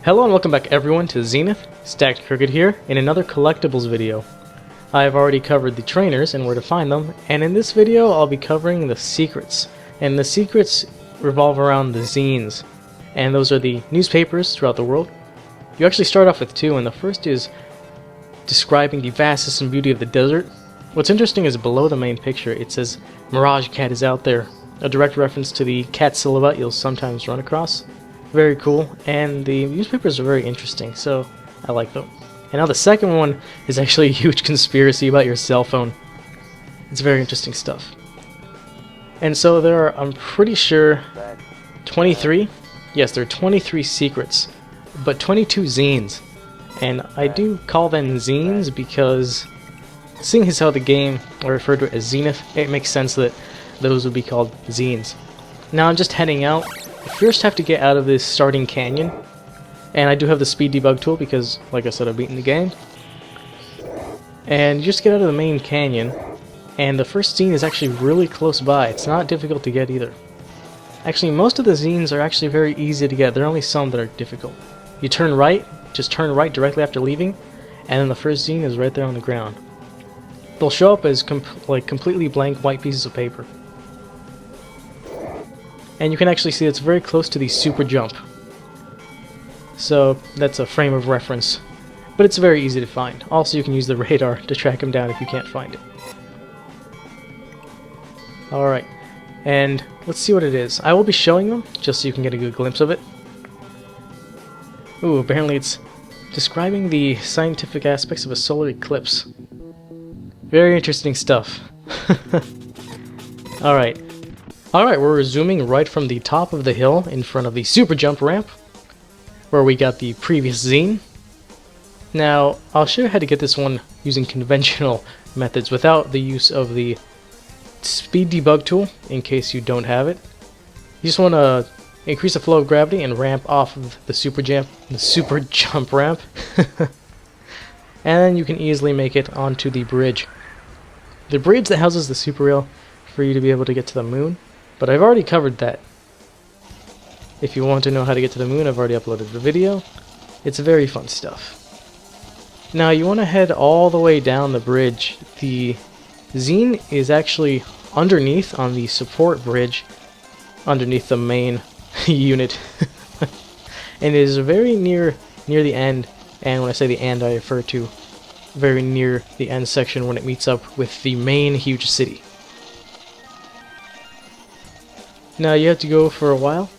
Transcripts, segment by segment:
Hello and welcome back everyone to Zenith Stacked Crooked here in another collectibles video. I have already covered the trainers and where to find them, and in this video I'll be covering the secrets. And the secrets revolve around the zines, and those are the newspapers throughout the world. You actually start off with two, and the first is describing the vastness and beauty of the desert. What's interesting is below the main picture it says Mirage Cat is out there, a direct reference to the cat silhouette you'll sometimes run across. Very cool, and the newspapers are very interesting, so I like them. And now the second one is actually a huge conspiracy about your cell phone. It's very interesting stuff. And so there are, I'm pretty sure, 23? Yes, there are 23 secrets, but 22 zines. And I do call them zines because, seeing as how the game are referred to it as Zenith, it makes sense that those would be called zines. Now I'm just heading out. I first have to get out of this starting canyon, and I do have the speed debug tool because, like I said, I've beaten the game. And you just get out of the main canyon, and the first zine is actually really close by. It's not difficult to get either. Actually, most of the zines are actually very easy to get. There are only some that are difficult. You turn right, just turn right directly after leaving, and then the first zine is right there on the ground. They'll show up as completely blank white pieces of paper. And you can actually see it's very close to the super jump. So that's a frame of reference. But it's very easy to find. Also, you can use the radar to track him down if you can't find it. Alright, and let's see what it is. I will be showing them, just so you can get a good glimpse of it. Ooh, apparently it's describing the scientific aspects of a solar eclipse. Very interesting stuff. Alright. Alright, we're resuming right from the top of the hill in front of the super jump ramp, where we got the previous zine. Now, I'll show you how to get this one using conventional methods without the use of the speed debug tool, in case you don't have it. You just want to increase the flow of gravity and ramp off of the super jump ramp. And then you can easily make it onto the bridge. The bridge that houses the super rail for you to be able to get to the moon. But I've already covered that. If you want to know how to get to the moon, I've already uploaded the video. It's very fun stuff. Now you want to head all the way down the bridge. The zine is actually underneath on the support bridge, underneath the main unit. And it is very near the end, and when I say the end I refer to very near the end section when it meets up with the main huge city. Now you have to go for a while.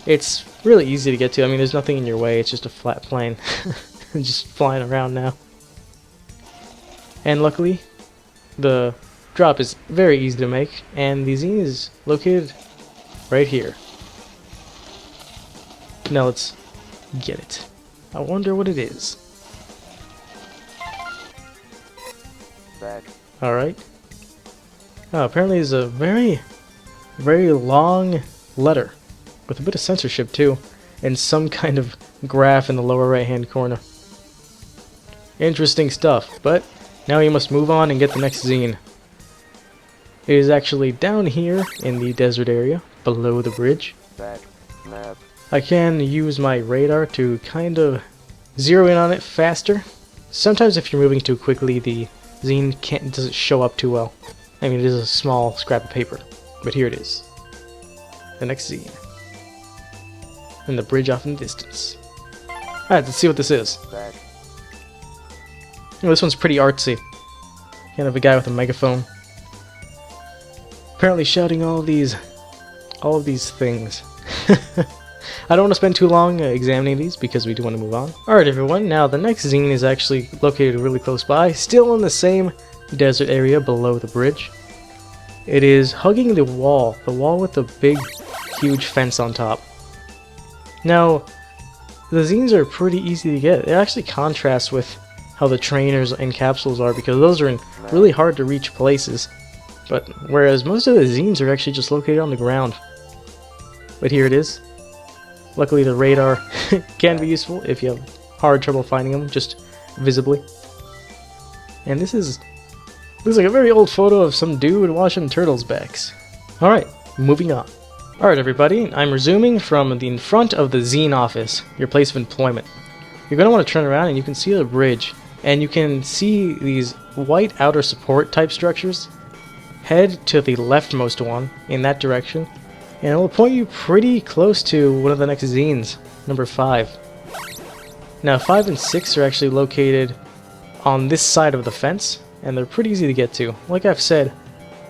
It's really easy to get to. I mean, there's nothing in your way. It's just a flat plane. Just flying around now. And luckily, the drop is very easy to make, and the zine is located right here. Now let's get it. I wonder what it is. Alright. Oh, apparently there's a very long letter with a bit of censorship too, and some kind of graph in the lower right hand corner. Interesting stuff, but now you must move on and get the next zine. It is actually down here in the desert area below the bridge. I can use my radar to kind of zero in on it faster. Sometimes if you're moving too quickly, the zine doesn't show up too well. I mean, it is a small scrap of paper. But here it is. The next zine. And the bridge off in the distance. Alright, let's see what this is. Oh, this one's pretty artsy. Kind of a guy with a megaphone. Apparently shouting all of these things. I don't want to spend too long examining these because we do want to move on. Alright everyone, now the next zine is actually located really close by, still in the same desert area below the bridge. It is hugging the wall with the big, huge fence on top. Now, the zines are pretty easy to get. It actually contrasts with how the trainers and capsules are, because those are in really hard to reach places. But whereas most of the zines are actually just located on the ground. But here it is. Luckily the radar can be useful if you have hard trouble finding them, just visibly. And this is... looks like a very old photo of some dude washing turtles' backs. Alright, moving on. Alright everybody, I'm resuming from the in front of the Zine office, your place of employment. You're going to want to turn around and you can see the bridge, and you can see these white outer support type structures. Head to the leftmost one, in that direction, and it will point you pretty close to one of the next zines, number 5. Now 5 and 6 are actually located on this side of the fence, and they're pretty easy to get to. Like I've said,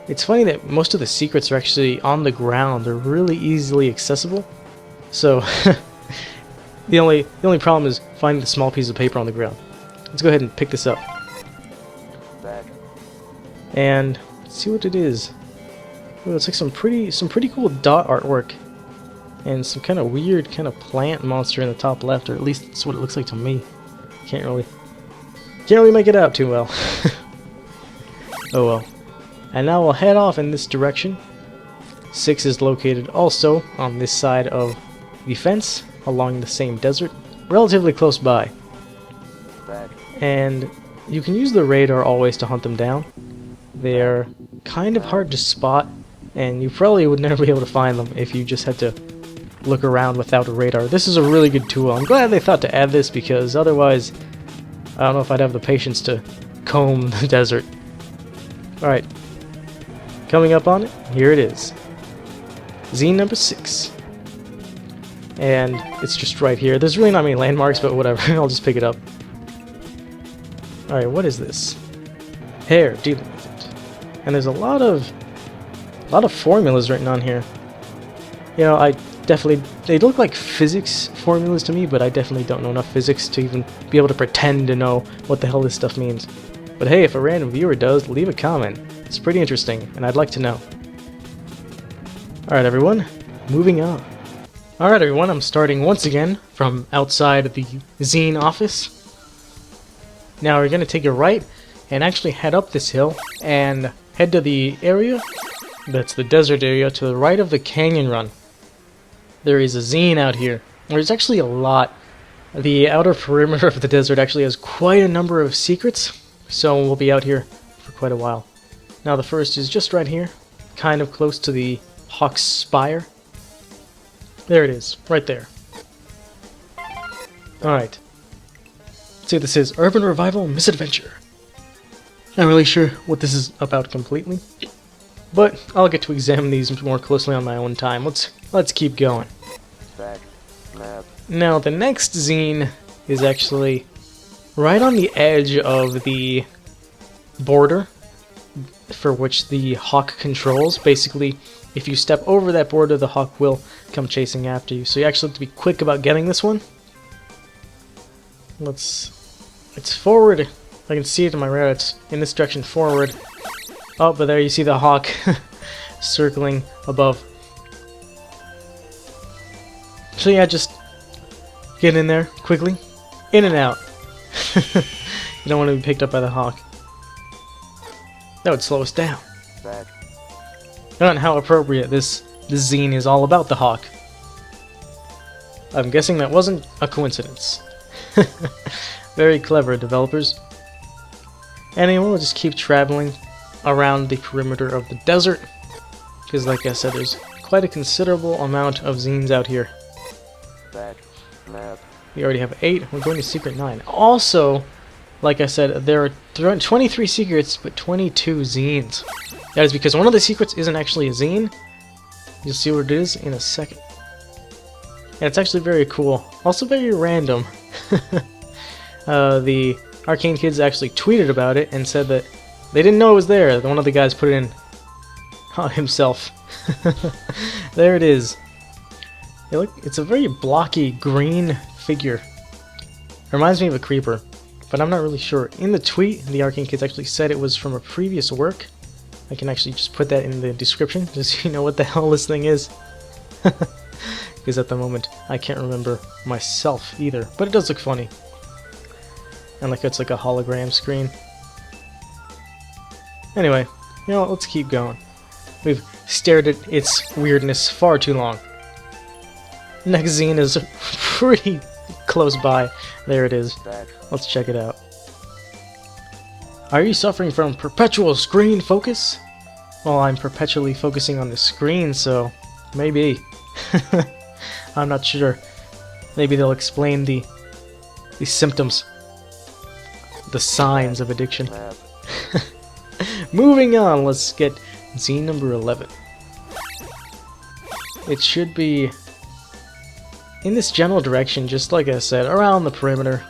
it's funny that most of the secrets are actually on the ground. They're really easily accessible. So the only problem is finding the small piece of paper on the ground. Let's go ahead and pick this up. And let's see what it is. Ooh, it's like some pretty cool dot artwork. And some kind of weird kind of plant monster in the top left, or at least that's what it looks like to me. Can't really make it out too well. Oh well. And now we'll head off in this direction. 6 is located also on this side of the fence, along the same desert, relatively close by. And you can use the radar always to hunt them down. They're kind of hard to spot, and you probably would never be able to find them if you just had to look around without a radar. This is a really good tool. I'm glad they thought to add this, because otherwise I don't know if I'd have the patience to comb the desert. Alright. Coming up on it, here it is. Zine number 6. And it's just right here. There's really not many landmarks, but whatever. I'll just pick it up. Alright, what is this? Hair, dealing with it. And there's a lot of formulas written on here. You know, they look like physics formulas to me, but I definitely don't know enough physics to even be able to pretend to know what the hell this stuff means. But hey, if a random viewer does, leave a comment. It's pretty interesting, and I'd like to know. Alright everyone, moving on. Alright everyone, I'm starting once again from outside the Zine office. Now we're going to take a right and actually head up this hill and head to the area that's the desert area to the right of the canyon run. There is a zine out here. There's actually a lot. The outer perimeter of the desert actually has quite a number of secrets, so we'll be out here for quite a while. Now the first is just right here, kind of close to the Hawk's Spire. There it is, right there. Alright. Let's see what this is. Urban Revival Misadventure. Not really sure what this is about completely, but I'll get to examine these more closely on my own time. Let's keep going. Now the next zine is actually right on the edge of the border for which the hawk controls. Basically, if you step over that border, the hawk will come chasing after you. So you actually have to be quick about getting this one. It's forward. I can see it in my radar. It's in this direction forward. Oh, but there you see the hawk circling above. So yeah, just get in there quickly. In and out. You don't want to be picked up by the hawk. That would slow us down. And how appropriate this zine is all about the hawk. I'm guessing that wasn't a coincidence. Very clever, developers. Anyway, we'll just keep traveling around the perimeter of the desert, because like I said, there's quite a considerable amount of zines out here. We already have 8. We're going to secret 9. Also, like I said, there are 23 secrets, but 22 zines. That is because one of the secrets isn't actually a zine. You'll see what it is in a second. And it's actually very cool. Also very random. The ArcaneKids actually tweeted about it and said that they didn't know it was there. One of the guys put it in himself. There it is. Hey, look, it's a very blocky green figure. Reminds me of a creeper, but I'm not really sure. In the tweet, the ArcaneKids actually said it was from a previous work. I can actually just put that in the description, just so you know what the hell this thing is. Because at the moment, I can't remember myself either. But it does look funny. And like it's like a hologram screen. Anyway, you know what, let's keep going. We've stared at its weirdness far too long. Next zine is pretty close by. There it is. Let's check it out. Are you suffering from perpetual screen focus? Well, I'm perpetually focusing on the screen, so Maybe. I'm not sure. Maybe they'll explain the symptoms, the signs of addiction. Moving on, let's get zine number 11. It should be in this general direction, just like I said, around the perimeter.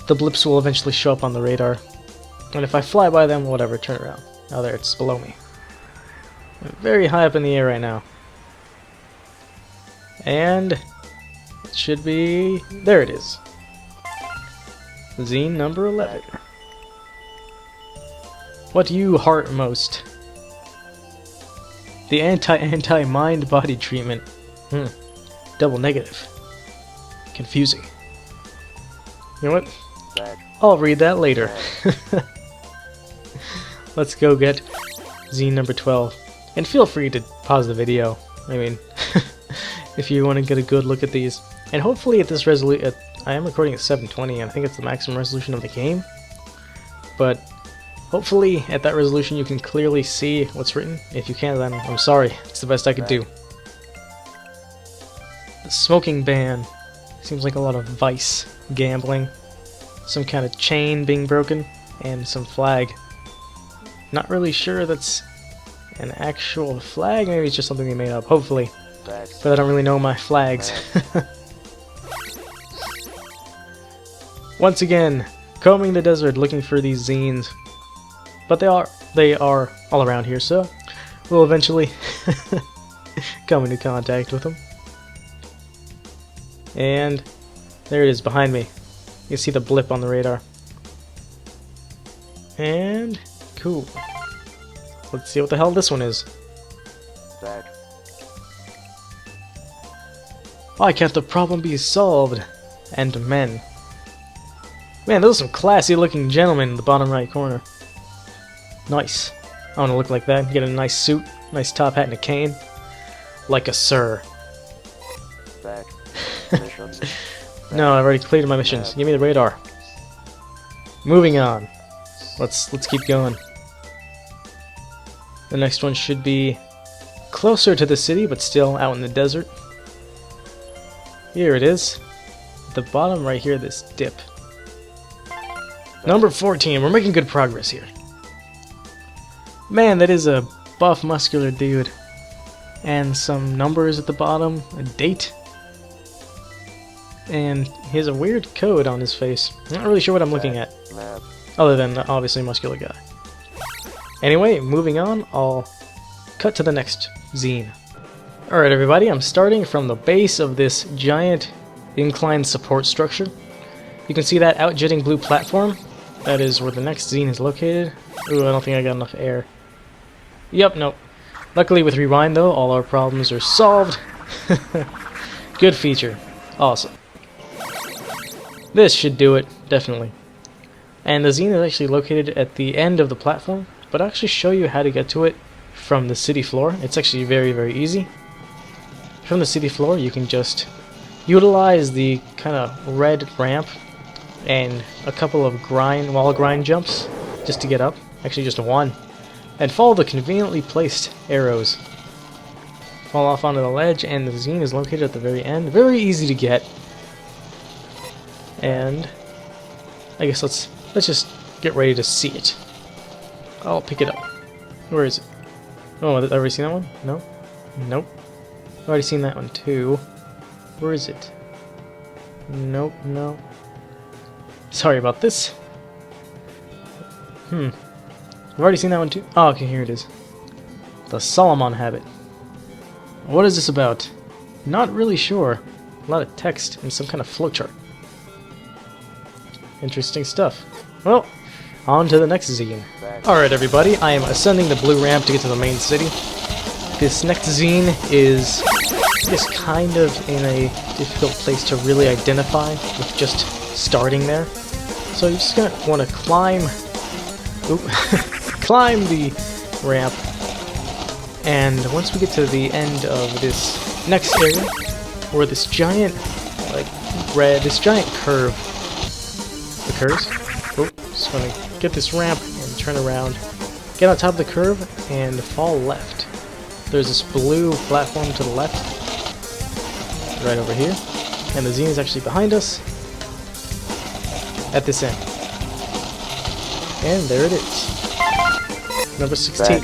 The blips will eventually show up on the radar. And if I fly by them, whatever, turn around. Oh, there, it's below me. I'm very high up in the air right now. And it should be... there it is. Zine number 11. What do you heart most? The anti-mind-body treatment. Double negative. Confusing. You know what? I'll read that later. Let's go get zine number 12. And feel free to pause the video. I mean, if you want to get a good look at these. And hopefully at this resolution, I am recording at 720, and I think it's the maximum resolution of the game. But hopefully at that resolution you can clearly see what's written. If you can't, then I'm sorry. It's the best I could do. The smoking ban. Seems like a lot of vice, gambling, some kind of chain being broken, and some flag. Not really sure that's an actual flag, maybe it's just something they made up, hopefully. But I don't really know my flags. Once again, combing the desert looking for these zines. But they are all around here, so we'll eventually come into contact with them. And there it is behind me. You can see the blip on the radar. And cool. Let's see what the hell this one is. Why can't the problem be solved? And men. Man, those are some classy looking gentlemen in the bottom right corner. Nice. I want to look like that. Get a nice suit, nice top hat and a cane. Like a sir. No, I've already completed my missions. Give me the radar. Moving on. Let's keep going. The next one should be closer to the city, but still out in the desert. Here it is. At the bottom right here, this dip. Number 14. We're making good progress here. Man, that is a buff, muscular dude. And some numbers at the bottom. A date. And he has a weird code on his face. I'm not really sure what I'm looking at. Other than the obviously muscular guy. Anyway, moving on, I'll cut to the next zine. Alright everybody, I'm starting from the base of this giant inclined support structure. You can see that outjetting blue platform. That is where the next zine is located. Ooh, I don't think I got enough air. Yep, nope. Luckily with Rewind though, all our problems are solved. Good feature. Awesome. This should do it, definitely. And the zine is actually located at the end of the platform, but I'll actually show you how to get to it from the city floor. It's actually very, very easy. From the city floor, you can just utilize the kind of red ramp and a couple of wall grind jumps just to get up. Actually, just one. And follow the conveniently placed arrows. Fall off onto the ledge, and the zine is located at the very end. Very easy to get. And I guess let's just get ready to see it. I'll pick it up. Where is it? Oh, have I already seen that one? No? Nope. I've already seen that one too. Where is it? Nope, no. Sorry about this. I've already seen that one too. Oh, okay, here it is. The Solomon habit. What is this about? Not really sure. A lot of text and some kind of flowchart. Interesting stuff. Well, on to the next zine. Alright everybody, I am ascending the blue ramp to get to the main city. This next zine is just kind of in a difficult place to really identify with just starting there. So you're just gonna want to climb climb the ramp, and once we get to the end of this next area, where this giant giant curve occurs. Just want to get this ramp and turn around, get on top of the curve, and fall left. there's this blue platform to the left, right over here, and the Zine is actually behind us at this end. And there it is. Number 16.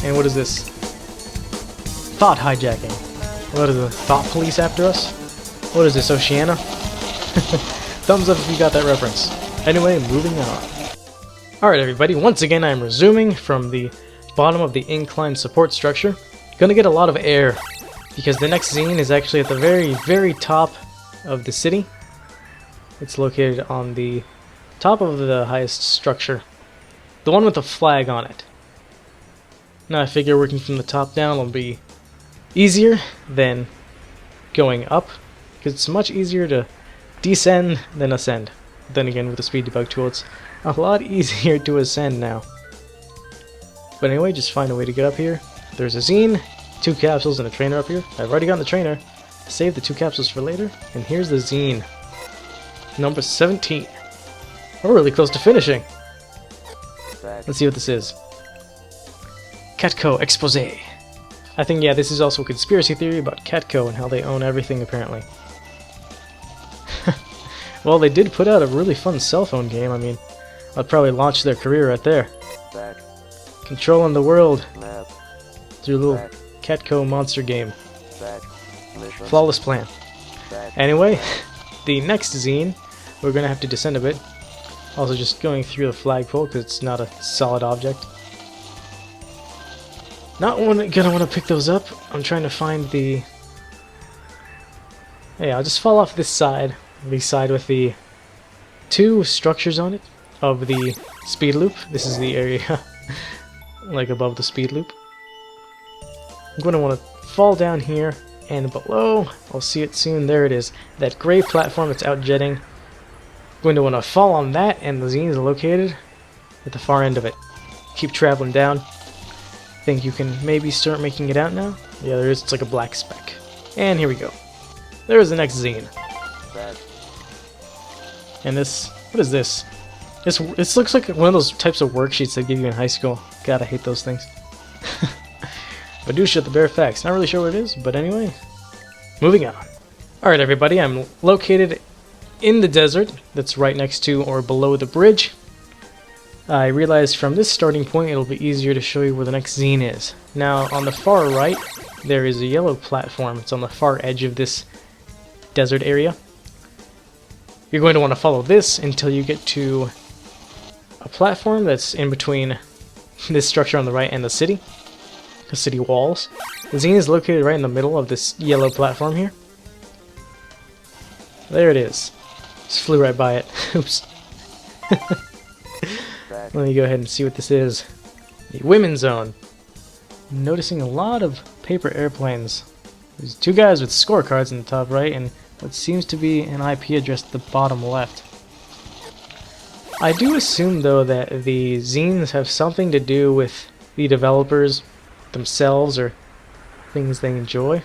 And what is this? Thought hijacking. What is the thought police after us? What is this, Oceania? Thumbs up if you got that reference. Anyway, moving on. Alright everybody, once again I'm resuming from the bottom of the incline support structure. Gonna get a lot of air, because the next Zine is actually at the very, very top of the city. It's located on the top of the highest structure. The one with the flag on it. Now I figure working from the top down will be easier than going up, because it's much easier to descend than ascend. Then again, with the speed debug tool, it's a lot easier to ascend now. But anyway, just find a way to get up here. There's a Zine, 2 capsules, and a trainer up here. I've already gotten the trainer. Save the 2 capsules for later. And here's the Zine. Number 17. We're really close to finishing. Let's see what this is. Catco Expose. I think, yeah, this is also a conspiracy theory about Catco and how they own everything, apparently. Well, they did put out a really fun cell phone game. I mean, I'd probably launch their career right there. Controlling the world through a little Catco monster game. Flawless plan. Anyway, the next Zine, we're going to have to descend a bit. Also just going through the flagpole because it's not a solid object. Not gonna want to pick those up. I'm trying to find the... Yeah, I'll just fall off this side. The side with the 2 structures on it of the speed loop. This is the area like above the speed loop. I'm going to want to fall down here and below. I'll see it soon. There it is. That gray platform that's out jetting. I'm going to want to fall on that, and the Zine is located at the far end of it. Keep traveling down. Think you can maybe start making it out now? Yeah, there is. It's like a black speck. And here we go. There's the next Zine. And this, what is this? This looks like one of those types of worksheets they give you in high school. God, I hate those things. Badoosh at the bare facts. Not really sure what it is, but anyway. Moving on. Alright everybody, I'm located in the desert that's right next to or below the bridge. I realized from this starting point it'll be easier to show you where the next Zine is. Now, on the far right, there is a yellow platform. It's on the far edge of this desert area. You're going to want to follow this until you get to a platform that's in between this structure on the right and the city walls. The Zine is located right in the middle of this yellow platform here. There it is. Just flew right by it. Oops. Let me go ahead and see what this is. The Women's Zone. I'm noticing a lot of paper airplanes. There's 2 guys with scorecards in the top right and what seems to be an IP address at the bottom left. I do assume though that the Zines have something to do with the developers themselves or things they enjoy.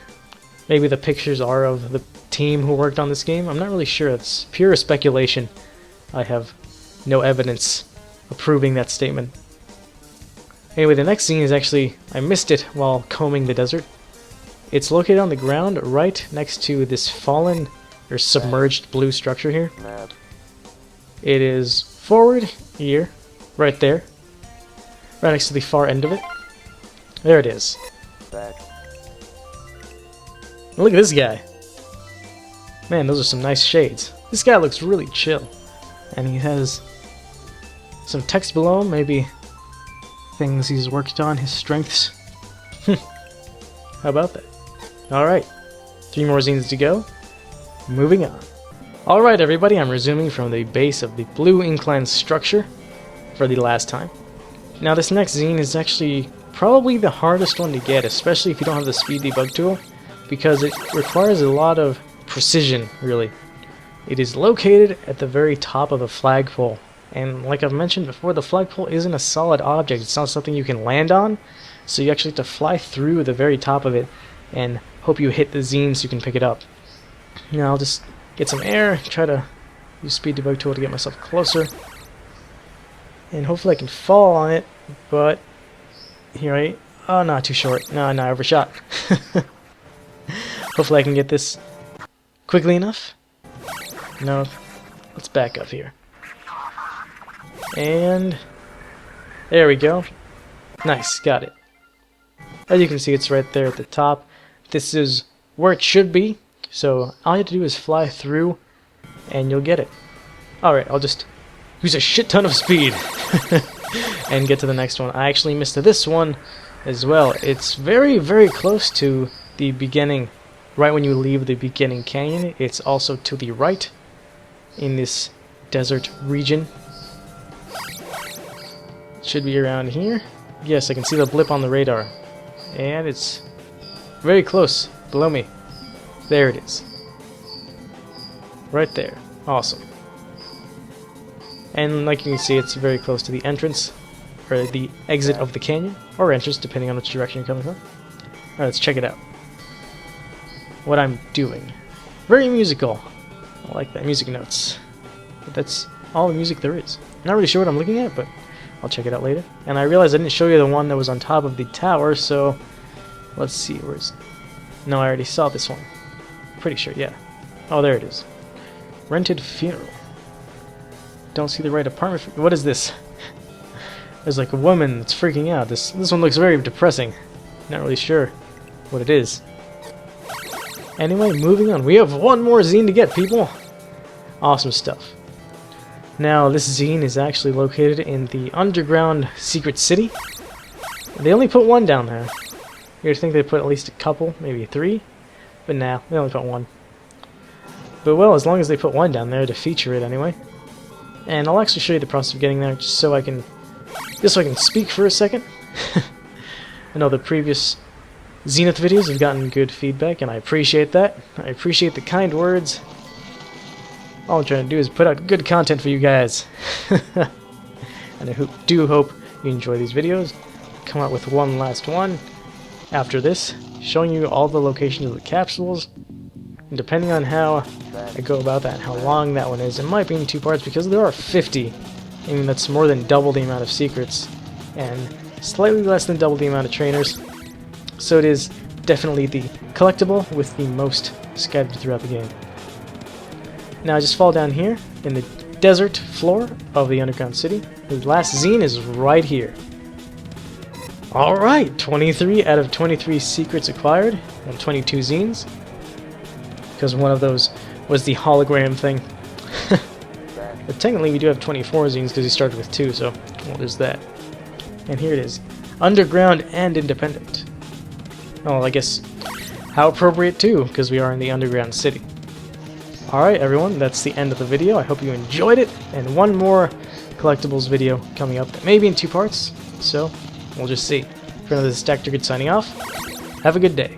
Maybe the pictures are of the team who worked on this game. I'm not really sure. It's pure speculation. I have no evidence approving that statement. Anyway, the next Zine is actually, I missed it while combing the desert. It's located on the ground right next to this fallen or submerged blue structure here. It is forward here, right there, right next to the far end of it. There it is. Look at this guy. Man, those are some nice shades. This guy looks really chill. And he has some text below him, maybe things he's worked on, his strengths. How about that? Alright, 3 more Zines to go. Moving on. Alright everybody, I'm resuming from the base of the blue incline structure for the last time. Now this next Zine is actually probably the hardest one to get, especially if you don't have the speed debug tool, because it requires a lot of precision, really. It is located at the very top of the flagpole, and like I've mentioned before, the flagpole isn't a solid object. It's not something you can land on, so you actually have to fly through the very top of it and hope you hit the Zine so you can pick it up. Now I'll just get some air, try to use speed debug tool to get myself closer, and hopefully I can fall on it, but here Oh, not too short. No, I overshot. Hopefully I can get this quickly enough. No, let's back up here. And there we go. Nice, got it. As you can see, it's right there at the top. This is where it should be, so all you have to do is fly through and you'll get it. Alright, I'll just use a shit ton of speed and get to the next one. I actually missed this one as well. It's very, very close to the beginning. Right when you leave the beginning canyon, it's also to the right in this desert region. It should be around here. Yes, I can see the blip on the radar. And it's very close, below me. There it is. Right there. Awesome. And like you can see, it's very close to the entrance, or the exit of the canyon, or entrance, depending on which direction you're coming from. Alright, let's check it out. What I'm doing. Very musical. I like that. Music notes. But that's all the music there is. I'm not really sure what I'm looking at, but I'll check it out later. And I realized I didn't show you the one that was on top of the tower, so let's see, where's... No, I already saw this one. Pretty sure, yeah. Oh, there it is. Rented funeral. Don't see the right apartment. What is this? There's like a woman that's freaking out. This one looks very depressing. Not really sure what it is. Anyway, moving on. We have one more zine to get, people. Awesome stuff. Now, this zine is actually located in the underground secret city. They only put one down there. You'd think they put at least a couple, maybe 3. But nah, they only put 1. But well, as long as they put 1 down there to feature it anyway. And I'll actually show you the process of getting there just so I can speak for a second. I know the previous Zenith videos have gotten good feedback, and I appreciate that. I appreciate the kind words. All I'm trying to do is put out good content for you guys. And I do hope you enjoy these videos. I'll come out with one last one after this, showing you all the locations of the capsules. And depending on how I go about that and how long that one is, it might be in 2 parts because there are 50. I mean, that's more than double the amount of secrets and slightly less than double the amount of trainers. So it is definitely the collectible with the most scattered throughout the game. Now I just fall down here in the desert floor of the underground city. The last zine is right here. Alright, 23 out of 23 secrets acquired and 22 zines. Because one of those was the hologram thing. But technically we do have 24 zines because we started with 2, so well, there's that. And here it is. Underground and independent. Well, I guess how appropriate too, because we are in the underground city. Alright everyone, that's the end of the video. I hope you enjoyed it, and one more collectibles video coming up, maybe in 2 parts, so we'll just see. For now, this is ArcaneKids signing off. Have a good day.